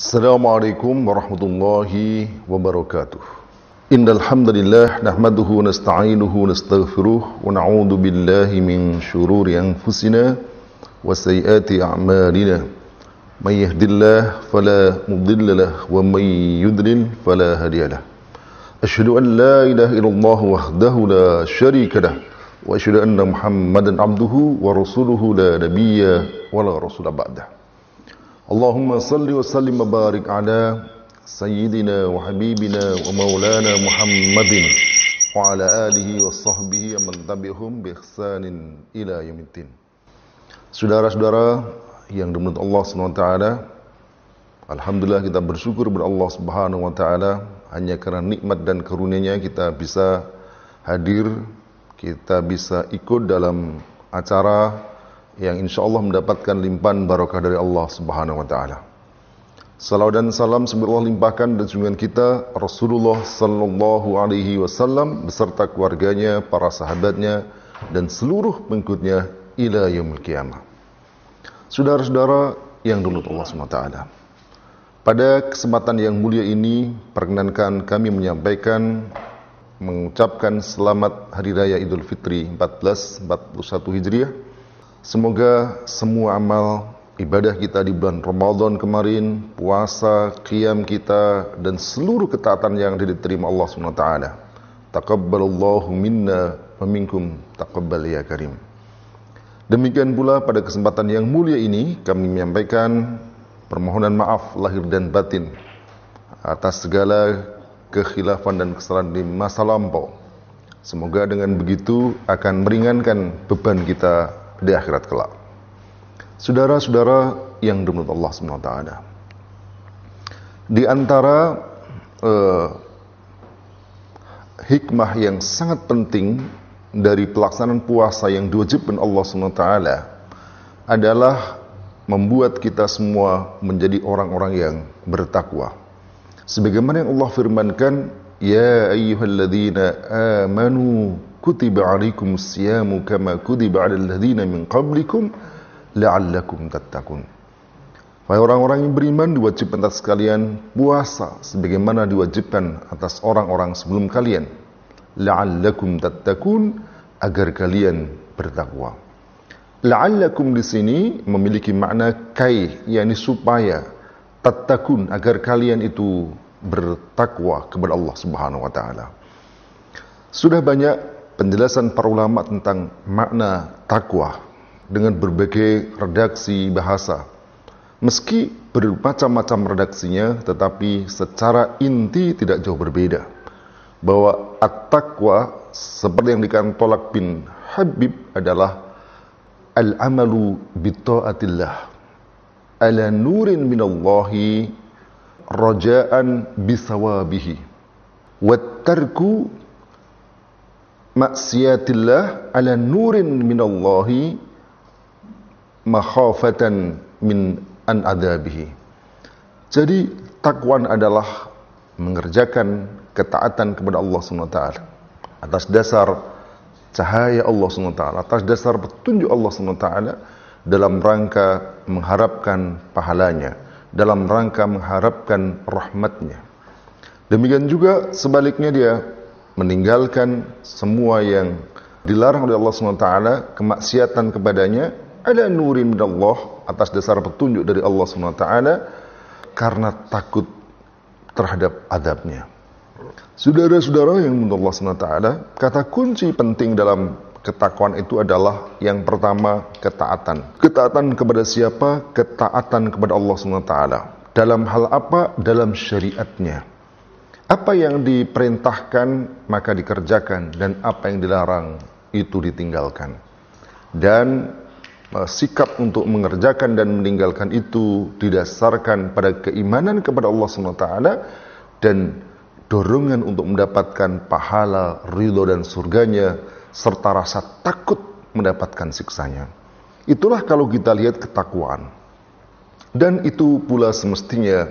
Assalamualaikum warahmatullahi wabarakatuh. Innal hamdalillah nahmaduhu wa nasta'inuhu wa nastaghfiruh wa na'udzu billahi min shururi anfusina wa sayyiati a'malina. May yahdihillahu fala mudilla lahu wa may yudlil fala hadiya lahu. Asyhadu an la ilaha illallah wahdahu la syarika lahu wa asyhadu anna Muhammadan abduhu wa rasuluhu la nabiyya wa la rasula ba'dah. Allahumma salli wa sallim wa barik ala sayyidina wa habibina wa maulana Muhammadin wa ala alihi wa sahbihi wa man tabi'ahum bi ihsanin ila yaumiddin. Saudara-saudara yang dimuliakan Allah Subhanahu wa taala, alhamdulillah kita bersyukur kepada Allah Subhanahu wa taala hanya karena nikmat dan karunia-Nya kita bisa hadir, kita bisa ikut dalam acara yang insyaallah mendapatkan limpahan barakah dari Allah Subhanahu wa taala. Salawat dan salam semoga Allah limpahkan dan junjungan kita Rasulullah sallallahu alaihi wasallam beserta keluarganya, para sahabatnya dan seluruh pengikutnya ila yaumil qiyamah. Saudara-saudara yang dimuliakan Allah Subhanahu wa taala. Pada kesempatan yang mulia ini perkenankan kami mengucapkan selamat Hari Raya Idul Fitri 1441 Hijriah. Semoga semua amal ibadah kita di bulan Ramadan kemarin, puasa, qiyam kita dan seluruh ketaatan yang diterima Allah Subhanahu wa taala. Taqabbalallahu minna wa minkum taqabbal ya karim. Demikian pula pada kesempatan yang mulia ini kami menyampaikan permohonan maaf lahir dan batin atas segala kekhilafan dan kesalahan di masa lampau. Semoga dengan begitu akan meringankan beban kita di akhirat kelak. Saudara-saudara yang dimuliakan Allah Subhanahu wa taala. Di antara hikmah yang sangat penting dari pelaksanaan puasa yang diwajibkan Allah Subhanahu wa taala adalah membuat kita semua menjadi orang-orang yang bertakwa. Sebagaimana yang Allah firmankan, ya ayyuhalladzina amanu kutiba alaikumus siyamu kama kutiba alal ladzina min qablikum la'allakum tattaqun. Wahai orang-orang yang beriman, diwajibkan atas kalian puasa sebagaimana diwajibkan atas orang-orang sebelum kalian. La'allakum tattaqun, agar kalian bertakwa. La'allakum di sini memiliki makna kai, yakni supaya, tattaqun, agar kalian itu bertakwa kepada Allah Subhanahu wa taala. Sudah banyak penjelasan para ulama tentang makna takwa dengan berbagai redaksi bahasa. Meski bermacam-macam redaksinya, tetapi secara inti tidak jauh berbeda. Bahwa at-taqwa seperti yang dikatakan Tolak bin Habib adalah al-amalu bi-ta'atillah ala nurin minallahi raja'an bisawabihi wat-tarku maksiatillah ala nurin minallahi makhafatan min an adabihi. Jadi takwa adalah mengerjakan ketaatan kepada Allah Subhanahu wa taala atas dasar cahaya Allah Subhanahu wa taala, atas dasar petunjuk Allah Subhanahu wa taala dalam rangka mengharapkan pahalanya, dalam rangka mengharapkan rahmatnya. Demikian juga sebaliknya dia meninggalkan semua yang dilarang oleh Allah SWT, kemaksiatan kepadanya, ala nurin minallah, atas dasar petunjuk dari Allah SWT, karena takut terhadap adabnya. Saudara-saudara yang dimuliakan Allah SWT, kata kunci penting dalam ketakwaan itu adalah yang pertama, ketaatan. Ketaatan kepada siapa? Ketaatan kepada Allah SWT. Dalam hal apa? Dalam syariatnya. Apa yang diperintahkan maka dikerjakan, dan apa yang dilarang itu ditinggalkan. Dan sikap untuk mengerjakan dan meninggalkan itu didasarkan pada keimanan kepada Allah SWT dan dorongan untuk mendapatkan pahala, ridho dan surganya, serta rasa takut mendapatkan siksanya. Itulah kalau kita lihat ketakwaan. Dan itu pula semestinya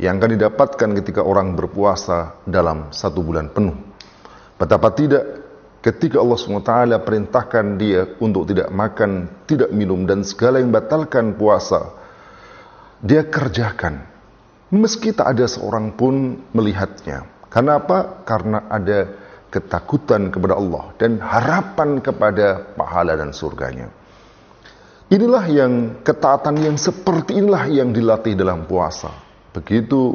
yang akan didapatkan ketika orang berpuasa dalam 1 bulan penuh. Betapa tidak ketika Allah SWT perintahkan dia untuk tidak makan, tidak minum, dan segala yang batalkan puasa, dia kerjakan. meski tak ada seorang pun melihatnya. Karena apa? Karena ada ketakutan kepada Allah dan harapan kepada pahala dan surganya. Inilah yang ketaatan yang seperti inilah yang dilatih dalam puasa. Begitu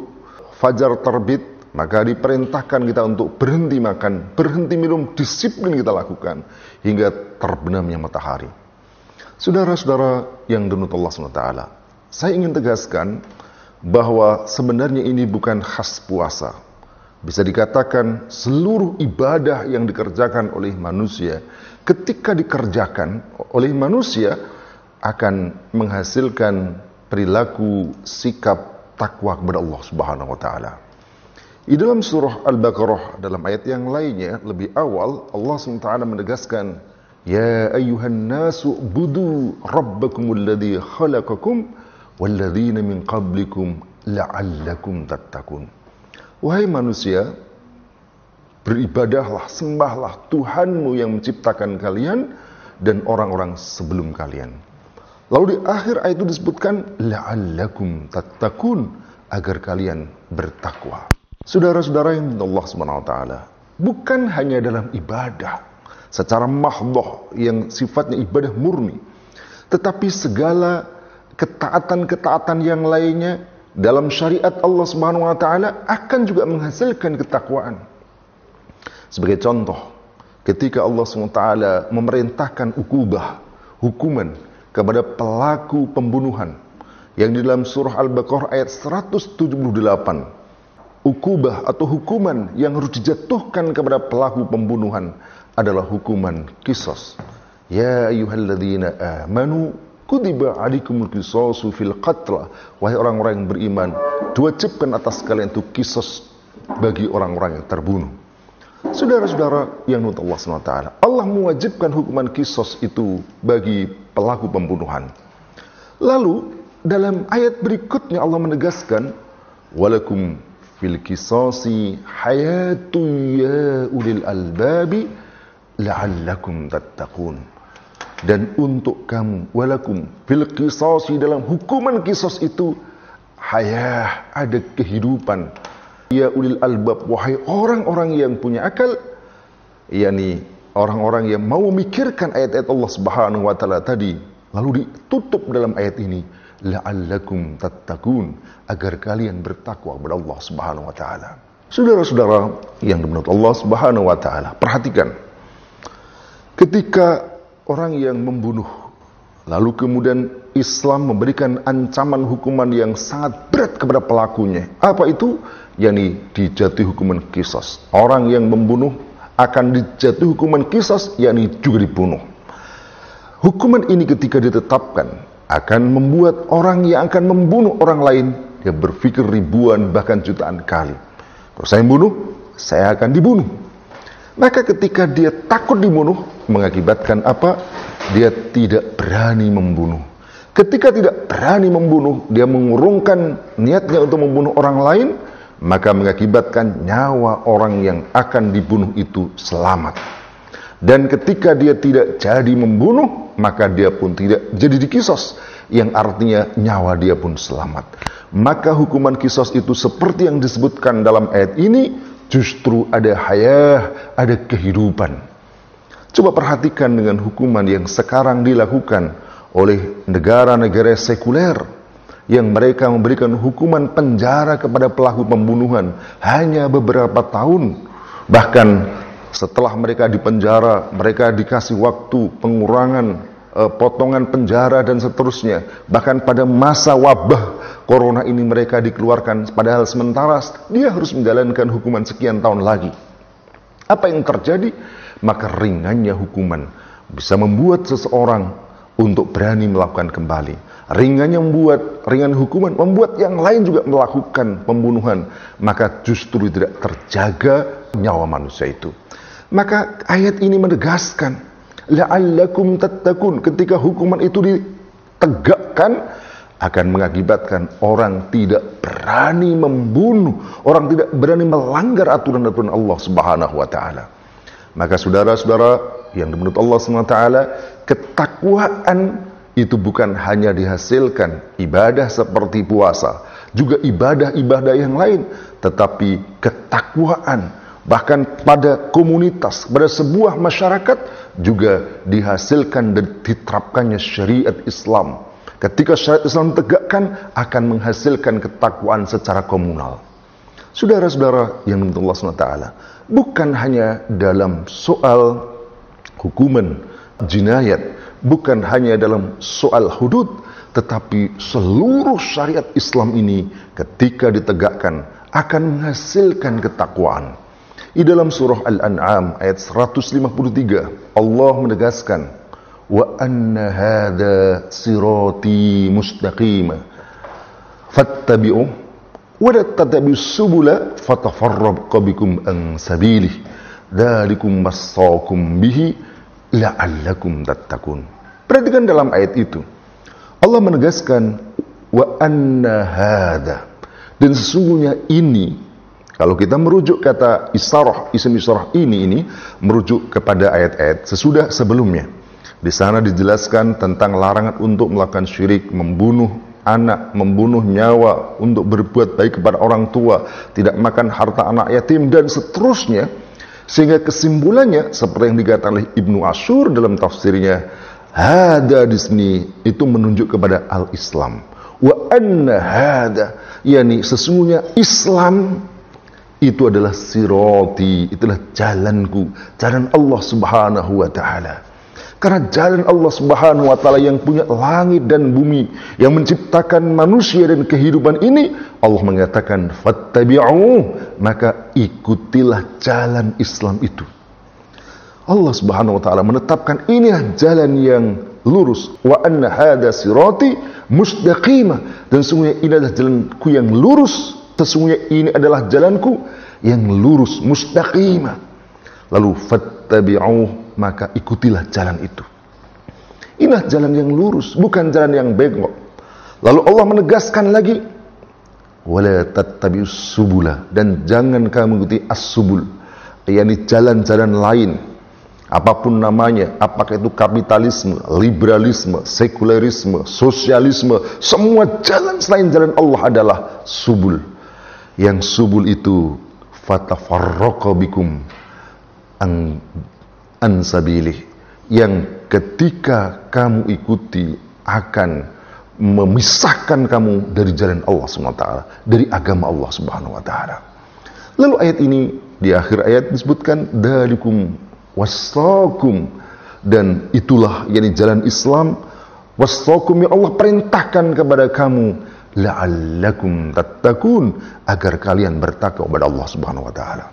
fajar terbit, maka diperintahkan kita untuk berhenti makan, berhenti minum, disiplin kita lakukan hingga terbenamnya matahari. Saudara-saudara yang dimuliakan Allah SWT, saya ingin tegaskan bahwa sebenarnya ini bukan khas puasa. Bisa dikatakan seluruh ibadah yang dikerjakan oleh manusia, ketika dikerjakan oleh manusia akan menghasilkan perilaku sikap takwa kepada Allah Subhanahu wa taala. Di dalam surah Al-Baqarah dalam ayat yang lainnya lebih awal Allah SWT menegaskan, ya ayyuhan nasu budu rabbakumul ladzi khalaqakum walladzina min qablikum la'allakum tattaqun. Wahai manusia, beribadahlah, sembahlah Tuhanmu yang menciptakan kalian dan orang-orang sebelum kalian. Lalu di akhir ayat itu disebutkan la'allakum tattaqun, agar kalian bertakwa. Saudara-saudara yang Allah SWT, bukan hanya dalam ibadah secara mahdhah yang sifatnya ibadah murni, tetapi segala ketaatan-ketaatan yang lainnya dalam syariat Allah Subhanahu wa taala akan juga menghasilkan ketakwaan. Sebagai contoh, ketika Allah SWT memerintahkan hukuman kepada pelaku pembunuhan yang di dalam surah Al-Baqarah ayat 178, ukubah atau hukuman yang harus dijatuhkan kepada pelaku pembunuhan adalah hukuman qisas. Ya ayyuhalladzina amanu kutiba alaikumul qisasu fil qatl. Wahai orang-orang yang beriman, diwajibkan atas kalian itu qisas bagi orang-orang yang terbunuh. Saudara-saudara yang dimuliakan Allah SWT, Allah mewajibkan hukuman qisas itu bagi pelaku pembunuhan. Lalu dalam ayat berikutnya Allah menegaskan, walakum fil qisasi hayatu ya ulil albabi la'allakum tattaqun. Dan untuk kamu, walakum fil qisasi, dalam hukuman qisas itu hayah, ada kehidupan. Ya ulil albab, wahai orang-orang yang punya akal, yakni orang-orang yang mau memikirkan ayat-ayat Allah Subhanahu wa taala tadi. Lalu ditutup dalam ayat ini, la'allakum tattaqun, agar kalian bertakwa kepada Allah Subhanahu wa taala. Saudara-saudara yang dimuliakan Allah Subhanahu wa taala, perhatikan. Ketika orang yang membunuh, lalu kemudian Islam memberikan ancaman hukuman yang sangat berat kepada pelakunya. Apa itu? Yakni dijatuhi hukuman qisas. Orang yang membunuh akan dijatuhi hukuman qisas, yakni juga dibunuh. Hukuman ini ketika ditetapkan akan membuat orang yang akan membunuh orang lain dia berpikir ribuan bahkan jutaan kali. Kalau saya membunuh, saya akan dibunuh. Maka ketika dia takut dibunuh, mengakibatkan apa? Dia tidak berani membunuh. Ketika tidak berani membunuh, dia mengurungkan niatnya untuk membunuh orang lain, maka mengakibatkan nyawa orang yang akan dibunuh itu selamat. Dan ketika dia tidak jadi membunuh, maka dia pun tidak jadi dikisos, yang artinya nyawa dia pun selamat. Maka hukuman kisos itu seperti yang disebutkan dalam ayat ini, justru ada hayah, ada kehidupan. Coba perhatikan dengan hukuman yang sekarang dilakukan oleh negara-negara sekuler, yang mereka memberikan hukuman penjara kepada pelaku pembunuhan hanya beberapa tahun. Bahkan setelah mereka dipenjara, mereka dikasih waktu pengurangan, potongan penjara dan seterusnya. Bahkan pada masa wabah corona ini mereka dikeluarkan, padahal sementara dia harus menjalankan hukuman sekian tahun lagi. Apa yang terjadi? Maka ringannya hukuman bisa membuat seseorang untuk berani melakukan kembali. Ringan hukuman membuat yang lain juga melakukan pembunuhan, maka justru tidak terjaga nyawa manusia itu. Maka ayat ini menegaskan la'allakum tattaqun, ketika hukuman itu ditegakkan akan mengakibatkan orang tidak berani membunuh, orang tidak berani melanggar aturan-aturan Allah Subhanahu wa taala. Maka saudara-saudara yang dimuliakan Allah Subhanahu wa taala, ketakwaan itu bukan hanya dihasilkan ibadah seperti puasa, juga ibadah-ibadah yang lain, tetapi ketakwaan bahkan pada komunitas, pada sebuah masyarakat juga dihasilkan dan diterapkannya syariat Islam. Ketika syariat Islam tegakkan, akan menghasilkan ketakwaan secara komunal. Saudara-saudara yang dimuliakan Allah SWT, bukan hanya dalam soal hukuman jinayat, bukan hanya dalam soal hudud, tetapi seluruh syariat Islam ini ketika ditegakkan akan menghasilkan ketakwaan. Di dalam surah Al-An'am ayat 153, Allah menegaskan, wa anna hadha sirati mustaqima fattabi'u wa la tattabi'us subula fatafarraqa bikum an sabilih dzalikum wasaqum bihi la'allakum tattaqun. Perhatikan dalam ayat itu, Allah menegaskan wa anna hadha, dan sesungguhnya ini. Kalau kita merujuk kata isarah, isim isarah ini merujuk kepada ayat-ayat sesudah sebelumnya. Di sana dijelaskan tentang larangan untuk melakukan syirik, membunuh anak, membunuh nyawa, untuk berbuat baik kepada orang tua, tidak makan harta anak yatim, dan seterusnya. Sehingga kesimpulannya seperti yang dikatakan oleh Ibnu Ashur dalam tafsirnya, hada di sini itu menunjuk kepada al-Islam. Wa anna hada, yakni sesungguhnya Islam itu adalah sirati, itulah jalanku, jalan Allah Subhanahu wa ta'ala. Karena jalan Allah Subhanahu wa ta'ala yang punya langit dan bumi, yang menciptakan manusia dan kehidupan ini, Allah mengatakan fattabi'u, maka ikutilah jalan Islam itu. Allah Subhanahu wa ta'ala menetapkan inilah jalan yang lurus. Wa anna hadha sirati mustaqimah, dan sesungguhnya ini adalah jalanku yang lurus. Sesungguhnya ini adalah jalanku yang lurus, mustaqimah. Lalu fattabi'uh, maka ikutilah jalan itu. Inilah jalan yang lurus, bukan jalan yang bengkok. Lalu Allah menegaskan lagi, wala tattabi'us subula, dan jangan kamu mengikuti as-subul, yakni jalan-jalan lain, apapun namanya, apakah itu kapitalisme, liberalisme, sekularisme, sosialisme, semua jalan selain jalan Allah adalah subul. Yang subul itu fatafarraqa bikum an sabilih, yang ketika kamu ikuti akan memisahkan kamu dari jalan Allah SWT, dari agama Allah Subhanahu wa ta'ala. Lalu ayat ini di akhir ayat disebutkan dzalikum wasaqum, dan itulah yakni jalan Islam, wasaqum, yang Allah perintahkan kepada kamu, la'allakum tattaqun, agar kalian bertakwa kepada Allah Subhanahu wa ta'ala.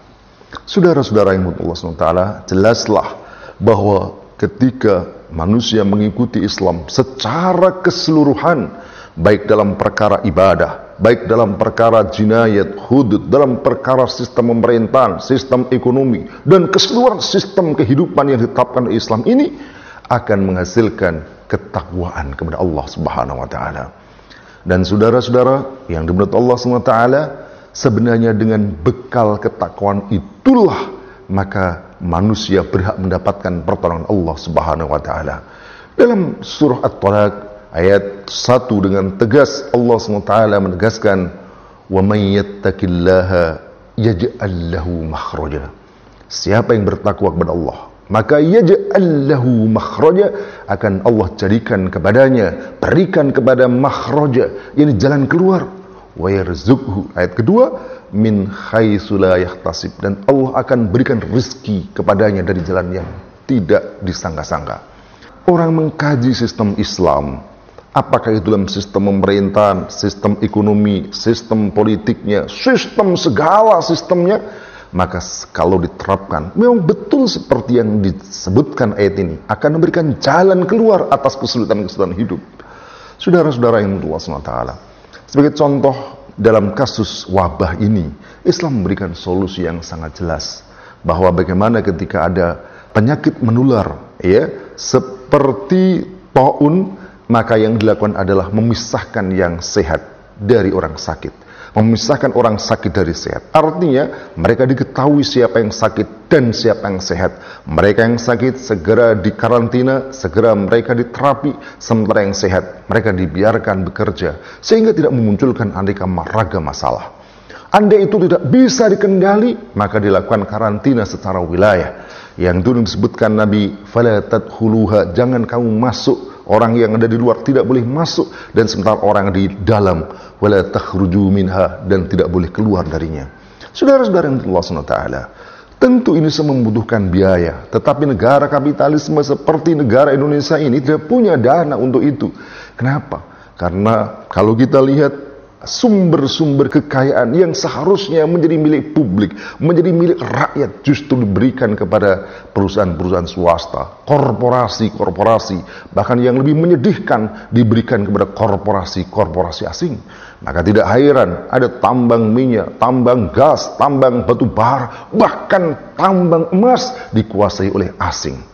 Saudara-saudara yang dimuliakan Allah Subhanahu wa ta'ala, jelaslah bahwa ketika manusia mengikuti Islam secara keseluruhan, baik dalam perkara ibadah, baik dalam perkara jinayat, hudud, dalam perkara sistem pemerintahan, sistem ekonomi, dan keseluruhan sistem kehidupan yang ditetapkan oleh Islam ini, akan menghasilkan ketakwaan kepada Allah Subhanahu wa ta'ala. Dan saudara-saudara yang dimuliakan Allah SWT, sebenarnya dengan bekal ketakwaan itulah maka manusia berhak mendapatkan pertolongan Allah Subhanahu wa ta'ala. Dalam surah At-Talaq ayat 1 dengan tegas Allah SWT menegaskan, wa may yattaqillaha yaj'al lahu makhraja. Siapa yang bertakwa kepada Allah, maka yaj'al lahu makhraja, akan Allah jadikan kepadanya, berikan kepada makhraja, yakni jalan keluar. Wa yarzuqhu, ayat kedua, min haitsu la yahtasib, dan Allah akan berikan rezeki kepadanya dari jalan yang tidak disangka-sangka. Orang mengkaji sistem Islam, apakah itu dalam sistem pemerintahan, sistem ekonomi, sistem politiknya, sistem segala sistemnya, maka kalau diterapkan memang betul seperti yang disebutkan ayat ini, akan memberikan jalan keluar atas kesulitan-kesulitan hidup. Saudara-saudara yang dimuliakan Allah Ta'ala, sebagai contoh dalam kasus wabah ini, Islam memberikan solusi yang sangat jelas, bahwa bagaimana ketika ada penyakit menular, ya, seperti taun, maka yang dilakukan adalah memisahkan yang sehat dari orang sakit, memisahkan orang sakit dari sehat. Artinya mereka diketahui siapa yang sakit dan siapa yang sehat. Mereka yang sakit segera dikarantina, segera mereka diterapi, sementara yang sehat mereka dibiarkan bekerja sehingga tidak memunculkan aneka ragam masalah. Andai itu tidak bisa dikendali, maka dilakukan karantina secara wilayah. Yang dulu disebutkan Nabi, fala tadkhuluha, jangan kamu masuk. Orang yang ada di luar tidak boleh masuk, dan sementara orang di dalam, wala takhruju minha, dan tidak boleh keluar darinya. Saudara-saudara yang Allah SWT, tentu ini semua membutuhkan biaya, tetapi negara kapitalisme seperti negara Indonesia ini tidak punya dana untuk itu. Kenapa? Karena kalau kita lihat sumber-sumber kekayaan yang seharusnya menjadi milik publik, menjadi milik rakyat, justru diberikan kepada perusahaan-perusahaan swasta, korporasi-korporasi, bahkan yang lebih menyedihkan diberikan kepada korporasi-korporasi asing. Maka tidak heran ada tambang minyak, tambang gas, tambang batu bara, bahkan tambang emas dikuasai oleh asing.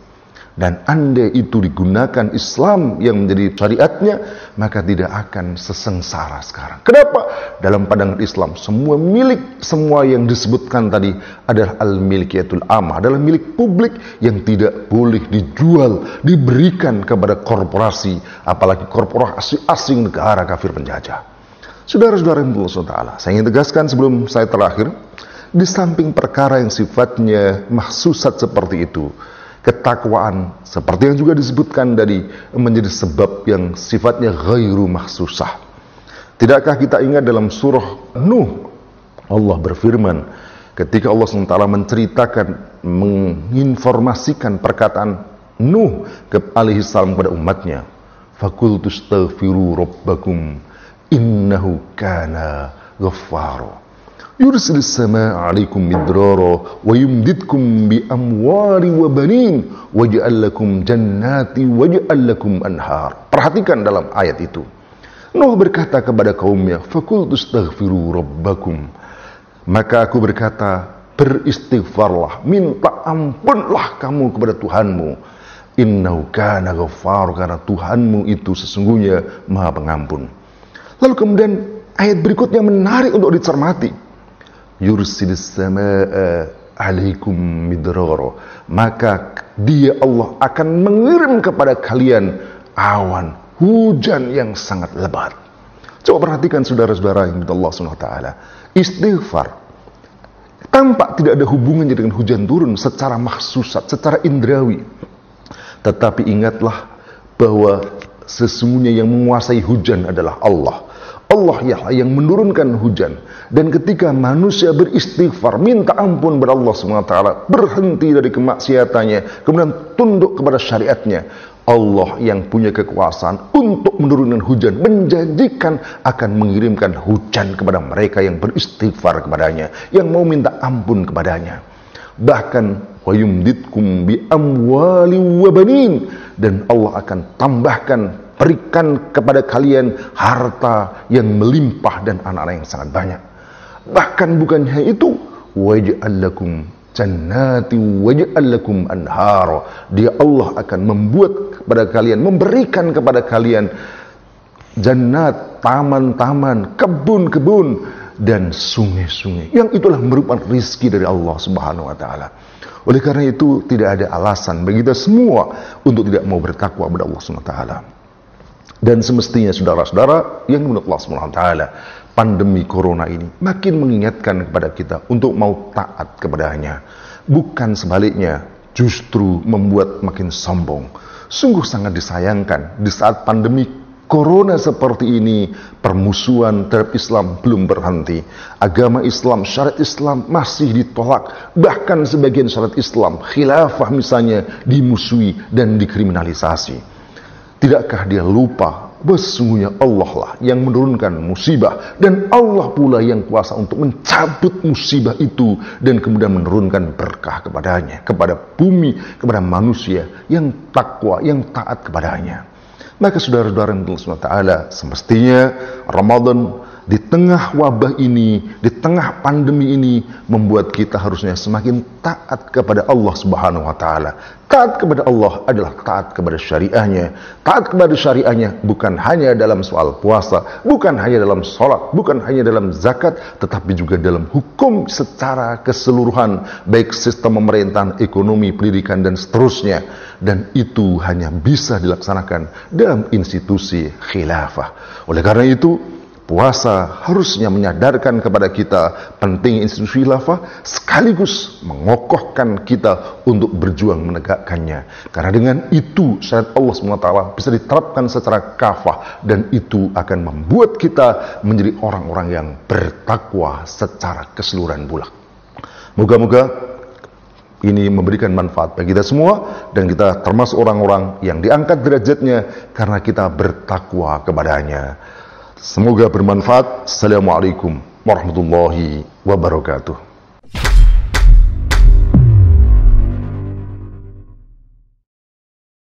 Dan andai itu digunakan Islam yang menjadi syariatnya, maka tidak akan sesengsara sekarang. Kenapa? Dalam pandangan Islam, semua milik, semua yang disebutkan tadi adalah al-milkiyatul amah, adalah milik publik yang tidak boleh dijual, diberikan kepada korporasi, apalagi korporasi asing negara kafir penjajah. Saudara-saudara yang Allah, saya ingin tegaskan sebelum saya terakhir, di samping perkara yang sifatnya mahsusat seperti itu, ketakwaan seperti yang juga disebutkan tadi menjadi sebab yang sifatnya ghairu mahsusah. Tidakkah kita ingat dalam surah Nuh, Allah berfirman ketika Allah SWT menceritakan, menginformasikan perkataan Nuh alaihissalam kepada umatnya, faqultu astaghfiru rabbakum innahu kana ghaffara yursilis samaa 'alaikum midrara wa yumdidkum bi amwali wa banin waj'al lakum jannati waj'al lakum anhar. Perhatikan dalam ayat itu. Nuh berkata kepada kaumnya, faqultu astaghfiru rabbakum. Maka aku berkata, beristighfarlah, minta ampunlah kamu kepada Tuhanmu. Innahu kana ghaffar, karena Tuhanmu itu sesungguhnya Maha Pengampun. Lalu kemudian ayat berikutnya menarik untuk dicermati. Yursilis samaa 'alaikum midrara, maka Dia Allah akan mengirim kepada kalian awan hujan yang sangat lebat. Coba perhatikan saudara-saudara yang Allah SWT, istighfar tampak tidak ada hubungannya dengan hujan turun secara mahsusat, secara indrawi. Tetapi ingatlah bahwa sesungguhnya yang menguasai hujan adalah Allah. Allah yang menurunkan hujan. Dan ketika manusia beristighfar, minta ampun kepada Allah SWT, berhenti dari kemaksiatannya, kemudian tunduk kepada syariatnya, Allah yang punya kekuasaan untuk menurunkan hujan, menjanjikan akan mengirimkan hujan kepada mereka yang beristighfar kepadanya, yang mau minta ampun kepadanya. Bahkan wa yumdidkum bi amwali wa banin, dan Allah akan tambahkan, berikan kepada kalian harta yang melimpah dan anak-anak yang sangat banyak. Bahkan bukan hanya itu, waj'al lakum jannati waj'al lakum anhar. Dia Allah akan membuat kepada kalian, memberikan kepada kalian jannat, taman-taman, kebun-kebun dan sungai-sungai. Yang itulah merupakan rizki dari Allah Subhanahu wa taala. Oleh karena itu tidak ada alasan bagi kita semua untuk tidak mau bertakwa kepada Allah Subhanahu wa taala. Dan semestinya saudara-saudara yang menurut Allah SWT, pandemi corona ini makin mengingatkan kepada kita untuk mau taat kepadanya. Bukan sebaliknya, justru membuat makin sombong. Sungguh sangat disayangkan di saat pandemi corona seperti ini, permusuhan terhadap Islam belum berhenti. Agama Islam, syariat Islam masih ditolak. Bahkan sebagian syariat Islam, khilafah misalnya, dimusuhi dan dikriminalisasi. Tidakkah dia lupa bahwa sesungguhnya Allah lah yang menurunkan musibah, dan Allah pula yang kuasa untuk mencabut musibah itu dan kemudian menurunkan berkah kepadanya, kepada bumi, kepada manusia yang takwa, yang taat kepadanya. Maka saudara-saudara yang Allah SWT, semestinya Ramadan di tengah wabah ini, di tengah pandemi ini, membuat kita harusnya semakin taat kepada Allah Subhanahu wa taala. Taat kepada Allah adalah taat kepada syariahnya. Taat kepada syariahnya bukan hanya dalam soal puasa, bukan hanya dalam sholat, bukan hanya dalam zakat, tetapi juga dalam hukum secara keseluruhan, baik sistem pemerintahan, ekonomi, pendidikan, dan seterusnya. Dan itu hanya bisa dilaksanakan dalam institusi khilafah. Oleh karena itu, puasa harusnya menyadarkan kepada kita penting institusi khilafah, sekaligus mengokohkan kita untuk berjuang menegakkannya. Karena dengan itu syariat Allah SWT bisa diterapkan secara kafah, dan itu akan membuat kita menjadi orang-orang yang bertakwa secara keseluruhan pula. Moga-moga ini memberikan manfaat bagi kita semua, dan kita termasuk orang-orang yang diangkat derajatnya karena kita bertakwa kepadanya. Semoga bermanfaat. Assalamualaikum warahmatullahi wabarakatuh.